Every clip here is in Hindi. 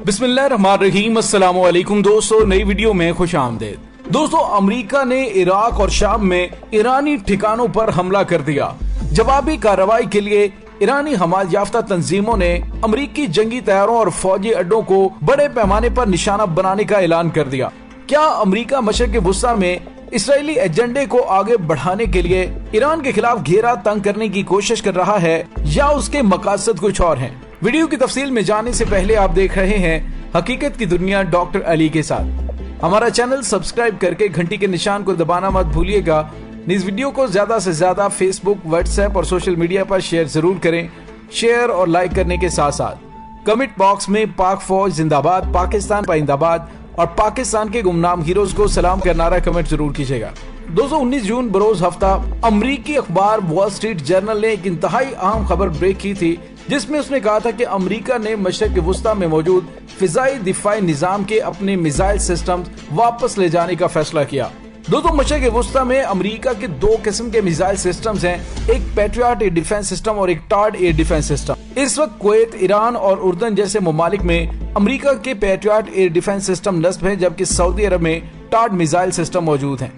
बिस्मिल्लाहिर्रहमानिर्रहीम। अस्सलामु अलैकुम दोस्तों, नई वीडियो में खुश आमदेद। दोस्तों, अमेरिका ने इराक और शाम में ईरानी ठिकानों पर हमला कर दिया। जवाबी कार्रवाई के लिए ईरानी हमायत याफ्ता तंजीमों ने अमेरिकी जंगी तैयारों और फौजी अड्डों को बड़े पैमाने पर निशाना बनाने का ऐलान कर दिया। क्या अमेरिका मशरिक़ वुस्ता में इसराइली एजेंडे को आगे बढ़ाने के लिए ईरान के खिलाफ घेरा तंग करने की कोशिश कर रहा है या उसके मकसद कुछ और हैं? वीडियो की तफसील में जाने से पहले आप देख रहे हैं हकीकत की दुनिया डॉक्टर अली के साथ। हमारा चैनल सब्सक्राइब करके घंटी के निशान को दबाना मत भूलिएगा। इस वीडियो को ज्यादा से ज्यादा फेसबुक, व्हाट्सएप और सोशल मीडिया पर शेयर जरूर करें। शेयर और लाइक करने के साथ साथ कमेंट बॉक्स में पाक फौज जिंदाबाद, पाकिस्तान पाइंदाबाद और पाकिस्तान के गुमनाम हीरोज को सलाम का नारा कमेंट जरूर कीजिएगा। दोस्तों, 19 जून बरोज हफ्ता अमरीकी अखबार वॉल स्ट्रीट जर्नल ने एक इंतहाई अहम खबर ब्रेक की थी, जिसमें उसने कहा था कि अमेरिका ने मशरिक़ वुस्ता में मौजूद फिजाई दिफाई निजाम के अपने मिसाइल सिस्टम वापस ले जाने का फैसला किया। दोस्तों, मशरिक़ वुस्ता में अमेरिका के दो किस्म के मिसाइल सिस्टम्स हैं, एक पैट्रियट एयर डिफेंस सिस्टम और एक टार्ड एयर डिफेंस सिस्टम। इस वक्त कुवैत, ईरान और उर्दन जैसे ममालिक में अमेरिका के पैट्रियट एयर डिफेंस सिस्टम नस्ब है, जबकि सऊदी अरब में टार्ड मिसाइल सिस्टम मौजूद हैं।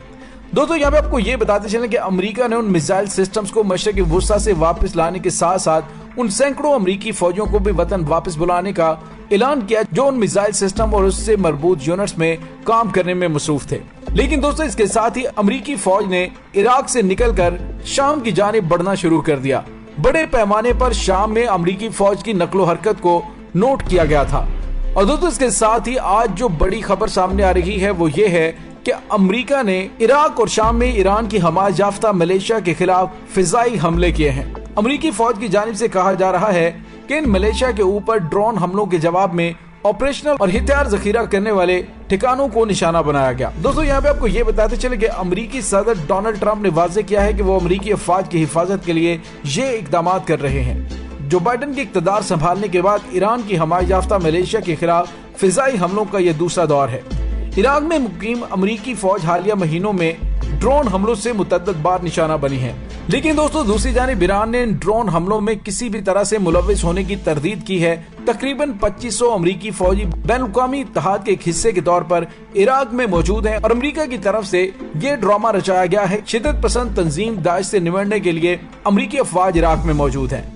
दोस्तों, यहाँ पे आपको ये बताते चलें कि अमेरिका ने उन मिसाइल सिस्टम्स को मशरिक़ वुस्ता से वापस लाने के साथ साथ उन सैकड़ों अमेरिकी फौजियों को भी वतन वापस बुलाने का ऐलान किया जो उन मिसाइल सिस्टम और उससे मरबूत यूनिट्स में काम करने में मसरूफ थे। लेकिन दोस्तों, इसके साथ ही अमेरिकी फौज ने इराक से निकलकर शाम की जानिब बढ़ना शुरू कर दिया। बड़े पैमाने पर शाम में अमेरिकी फौज की नकलो हरकत को नोट किया गया था। और दोस्तों, इसके साथ ही आज जो बड़ी खबर सामने आ रही है वो ये है कि अमेरिका ने इराक और शाम में ईरान की हमायत याफ्ता मलेशिया के खिलाफ फिजाई हमले किए हैं। अमेरिकी फौज की जानिब से कहा जा रहा है कि इन मलेशिया के ऊपर ड्रोन हमलों के जवाब में ऑपरेशनल और हथियार जखीरा करने वाले ठिकानों को निशाना बनाया गया। दोस्तों, यहाँ पे आपको ये बताते चले कि अमेरिकी सदर डोनाल्ड ट्रंप ने वाजे किया है कि वो अमेरिकी अफवाज की हिफाजत के लिए ये इकदाम कर रहे हैं। जो बाइडन के इक़्तिदार संभालने के बाद ईरान की हमायत याफ्ता मलेशिया के खिलाफ फिजाई हमलों का यह दूसरा दौर है। इराक में मुकीम अमेरिकी फौज हालिया महीनों में ड्रोन हमलों से मुतअद्दिद बार निशाना बनी है। लेकिन दोस्तों, दूसरी जानिब ईरान ने ड्रोन हमलों में किसी भी तरह से मुलव्विस होने की तरदीद की है। तकरीबन 2500 अमेरिकी फौजी बैनुल-अक़वामी इत्तेहाद के एक हिस्से के तौर पर इराक में मौजूद हैं और अमेरिका की तरफ से ये ड्रामा रचाया गया है। शिद्दत पसंद तंजीम दाइश से निमटने के लिए अमेरिकी अफवाज इराक में मौजूद हैं।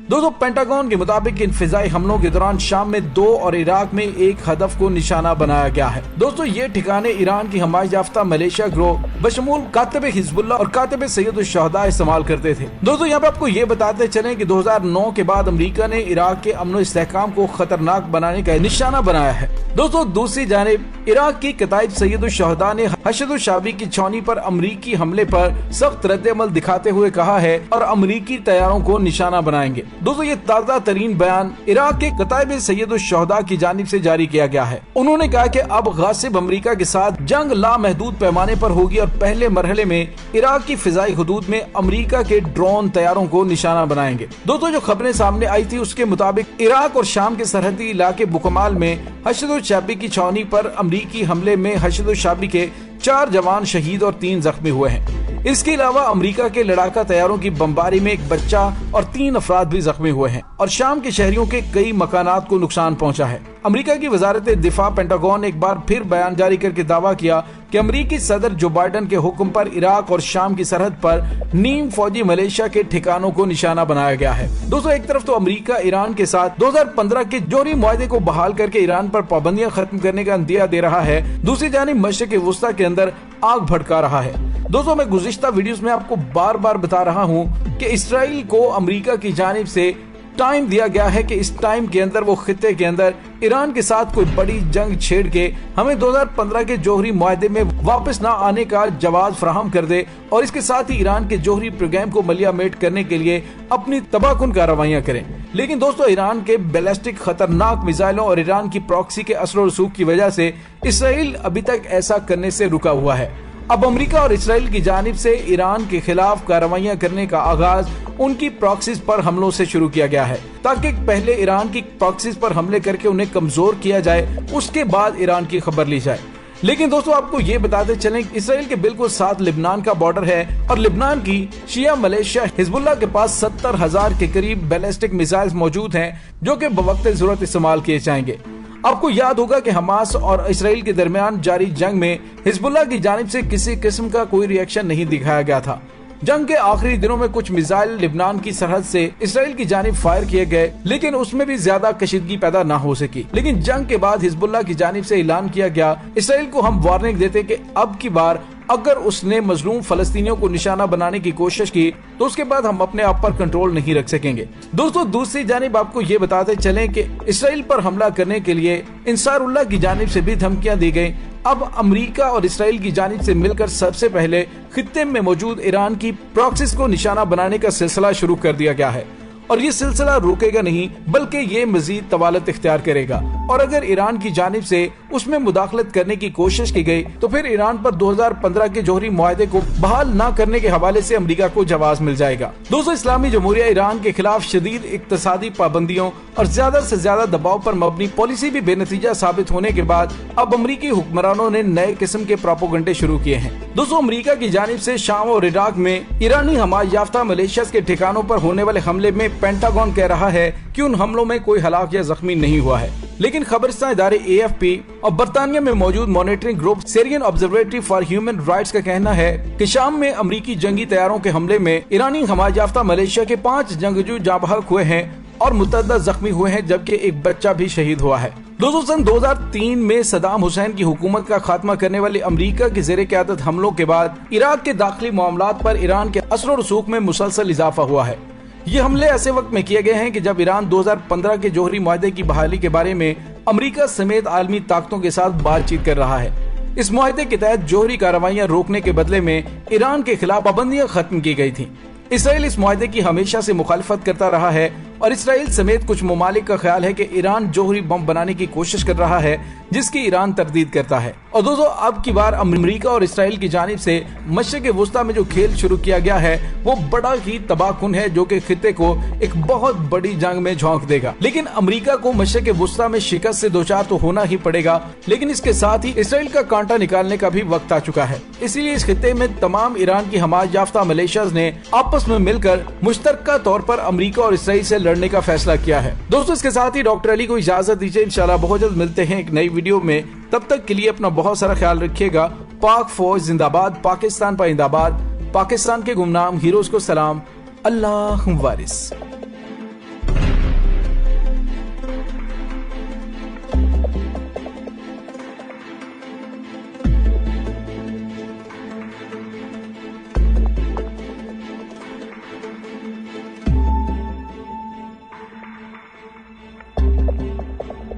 दोस्तों, पेंटागन के मुताबिक इन फिजाई हमलों के दौरान शाम में 2 और इराक में 1 हदफ को निशाना बनाया गया है। दोस्तों, ये ठिकाने ईरान की हमायत याफ्ता मलेशिया गिरोह बशमूल कातिब हिजबुल्लाह और कातिब सैयद शुहदा इस्तेमाल करते थे। दोस्तों, यहाँ पे आपको ये बताते चलें कि 2009 के बाद अमेरिका ने इराक के अमन इस्तेहकाम को खतरनाक बनाने का निशाना बनाया है। दोस्तों, दूसरी जानिब इराक की कताइब सैयद शुहदा ने हशद शाबी की छावनी पर अमेरिकी हमले पर सख्त रद्द-ए-अमल दिखाते हुए कहा है और अमेरिकी तैयारों को निशाना बनाएंगे। दोस्तों, ये ताज़ा तरीन बयान इराक के कताइब सैयद शुहदा की जानिब से जारी किया गया है। उन्होंने कहा कि अब गासिब अमेरिका के साथ जंग लामहदूद पैमाने पर होगी और पहले मरहले में इराक की फिजाई हुदूद में अमेरिका के ड्रोन तैयारों को निशाना बनाएंगे। दोस्तों, जो खबरें सामने आई थी उसके मुताबिक इराक और शाम के सरहदी इलाके बुकमाल में हशद शाबी की छावनी पर अमेरिकी हमले में हशद शाबी के 4 जवान शहीद और 3 जख्मी हुए हैं। इसके अलावा अमेरिका के लड़ाका तैयारों की बमबारी में 1 बच्चा और 3 अफराद भी जख्मी हुए हैं और शाम के शहरियों के कई मकानात को नुकसान पहुंचा है। अमेरिका की वजारत दिफा पेंटागन ने एक बार फिर बयान जारी करके दावा किया कि अमेरिकी सदर जो बाइडन के हुक्म पर इराक और शाम की सरहद पर नीम फौजी मलेशिया के ठिकानों को निशाना बनाया गया है। दोस्तों, एक तरफ तो अमेरिका ईरान के साथ 2015 के जोहरी मुआहदे को बहाल करके ईरान पर पाबंदियां खत्म करने का अंदिया दे रहा है, दूसरी जानिब मशरिक़ वुस्ता के अंदर आग भड़का रहा है। दोस्तों, मैं गुज़िश्ता वीडियोस में आपको बार बार बता रहा हूँ कि इसराइल को अमेरिका की जानिब से टाइम दिया गया है कि इस टाइम के अंदर वो खित्ते के अंदर ईरान के साथ कोई बड़ी जंग छेड़ के हमें 2015 के जोहरी मुआहदे में वापस ना आने का जवाब फराहम कर दे और इसके साथ ही ईरान के जोहरी प्रोग्राम को मलियामेट करने के लिए अपनी तबाहकुन कार्रवाइयां करें। लेकिन दोस्तों, ईरान के बैलिस्टिक खतरनाक मिसाइलों और ईरान की प्रॉक्सी के असर रसूख की वजह से इसराइल अभी तक ऐसा करने से रुका हुआ है। अब अमेरिका और इसराइल की जानिब से ईरान के खिलाफ कार्रवाइयां करने का आगाज उनकी प्रॉक्सीज पर हमलों से शुरू किया गया है, ताकि पहले ईरान की प्रॉक्सीज पर हमले करके उन्हें कमजोर किया जाए, उसके बाद ईरान की खबर ली जाए। लेकिन दोस्तों आपको ये बताते चलें इसराइल के बिल्कुल साथ लिबनान का बॉर्डर है और लिबनान की शिया मलेशिया हिजबुल्लाह के पास 70,000 के करीब बैलिस्टिक मिसाइल्स मौजूद हैं जो कि बवक्त जरूरत इस्तेमाल किए जाएंगे। आपको याद होगा कि हमास और इसराइल के दरमियान जारी जंग में हिजबुल्लाह की जानिब से किसी किस्म का कोई रिएक्शन नहीं दिखाया गया था। जंग के आखिरी दिनों में कुछ मिसाइल लिबनान की सरहद से इसराइल की जानिब फायर किए गए, लेकिन उसमें भी ज्यादा कशीदगी पैदा न हो सकी। लेकिन जंग के बाद हिजबुल्लाह की जानिब से ऐलान किया गया, इसराइल को हम वार्निंग देते कि अब की बार अगर उसने मजलूम फलस्तीनियों को निशाना बनाने की कोशिश की तो उसके बाद हम अपने आप पर कंट्रोल नहीं रख सकेंगे। दोस्तों, दूसरी जानिब आपको ये बताते चलें कि इसराइल पर हमला करने के लिए अंसारुल्लाह की जानिब से भी धमकियां दी गई। अब अमेरिका और इसराइल की जानिब से मिलकर सबसे पहले खित्ते में मौजूद ईरान की प्रॉक्सिस को निशाना बनाने का सिलसिला शुरू कर दिया गया है और ये सिलसिला रुकेगा नहीं, बल्कि ये मजीद तवालत इख्तियार करेगा। और अगर ईरान की जानिब से उसमें मुदाखलत करने की कोशिश की गई तो फिर ईरान पर 2015 के जौहरी मुआहदे को बहाल न करने के हवाले से अमेरिका को जवाब मिल जाएगा। दोस्तों, इस्लामी जमहूरिया ईरान के खिलाफ शदीद इक्तसादी पाबंदियों और ज्यादा से ज्यादा दबाव पर मबनी पॉलिसी भी बेनतीजा साबित होने के बाद अब अमरीकी हुक्मरानों ने नए किस्म के प्रोपोगंडे शुरू किए हैं। दोस्तों, अमेरिका की जानिब से शाम और इराक में ईरानी हमाज याफ्ता मलेशिया के ठिकानों पर होने वाले हमले में पेंटागन कह रहा है कि उन हमलों में कोई हलाक या जख्मी नहीं हुआ है, लेकिन खबरसां इदारे AFP और बरतानिया में मौजूद monitoring group Syrian observatory for human rights का कहना है कि शाम में अमरीकी जंगी तैयारों के हमले में ईरानी हमाज याफ्ता मलेशिया के 5 जंगजू जाँ बहक हुए हैं और मुतअद्दिद जख्मी हुए हैं, जबकि एक बच्चा भी शहीद हुआ है। दोस्तों, सन 2003 में सदाम हुसैन की हुकूमत का खात्मा करने वाली अमेरिका की ज़ेरे क़यादत हमलों के बाद इराक के दाखिली मामलात पर ईरान के असर और रसूख में मुसलसल इजाफा हुआ है। ये हमले ऐसे वक्त में किए गए हैं कि जब ईरान 2015 के जौहरी मुआहदे की बहाली के बारे में अमेरिका समेत आलमी ताकतों के साथ बातचीत कर रहा है। इस मुआहदे के तहत जौहरी कार्रवाइयां रोकने के बदले में ईरान के खिलाफ पाबंदियां खत्म की गई थी। इसराइल इस मुआहदे की हमेशा से मुखालिफत करता रहा है और इसराइल समेत कुछ ममालिक का ख्याल है कि ईरान जौहरी बम बनाने की कोशिश कर रहा है, जिसकी ईरान तरदीद करता है। और दोस्तों, अब की बार अमेरिका और इसराइल की जानिब से मशरिक़ वुस्ता में जो खेल शुरू किया गया है वो बड़ा ही तबाहकुन है, जो कि खित्ते को एक बहुत बड़ी जंग में झोंक देगा। लेकिन अमेरिका को मशरिक़ वुस्ता में शिकस्त से दोचार तो होना ही पड़ेगा, लेकिन इसके साथ ही इसराइल का कांटा निकालने का भी वक्त आ चुका है। इसीलिए इस खित्ते में तमाम ईरान की हमाज याफ्ता मलेशियाज ने आपस में मिलकर मुश्तरका तौर पर अमेरिका और इसराइल से लड़ने का फैसला किया है। दोस्तों, इसके साथ ही डॉक्टर अली को इजाजत दीजिए। इंशाल्लाह बहुत जल्द मिलते हैं एक नई वीडियो में। तब तक के लिए अपना बहुत सारा ख्याल रखिएगा। पाक फौज जिंदाबाद, पाकिस्तान पाइंदाबाद, पाकिस्तान के गुमनाम हीरोज को सलाम, अल्लाह वारिस।